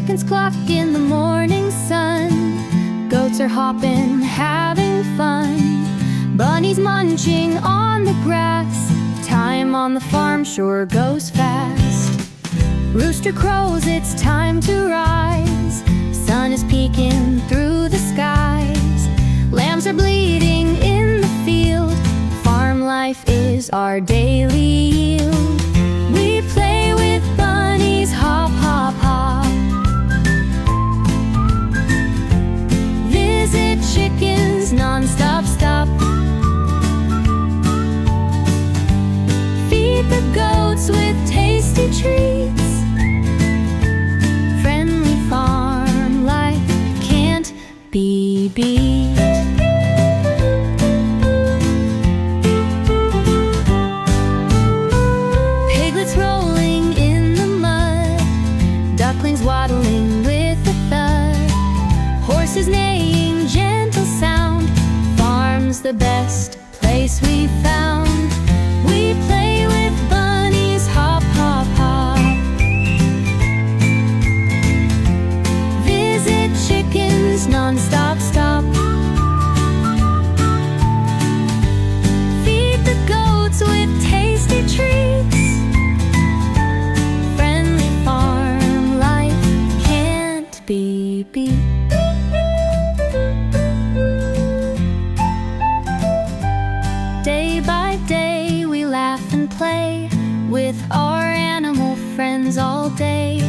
Chickens cluck in the morning sun. Goats are hopping, having fun. Bunnies munching on the grass. Time on the farm sure goes fast. Rooster crows, it's time to rise. Sun is peeking through the skies. Lambs are bleating in the field. Farm life is our daily yield. We play with bunnies, hop, hop, hop. Visit chickens, non-stop, stop. Feed the goats with tasty treats. Friendly farm life can't be beat. Piglets rolling in the mud. Ducklings waddling with a thud. Horses neighing, gentle sound. Farm's the best place we've found. We play with bunnies, hop, hop, hop. Visit chickens, non-stop, stop. Feed the goats with tasty treats. Friendly farm life can't be beat. Day by day we laugh and play with our animal friends all day.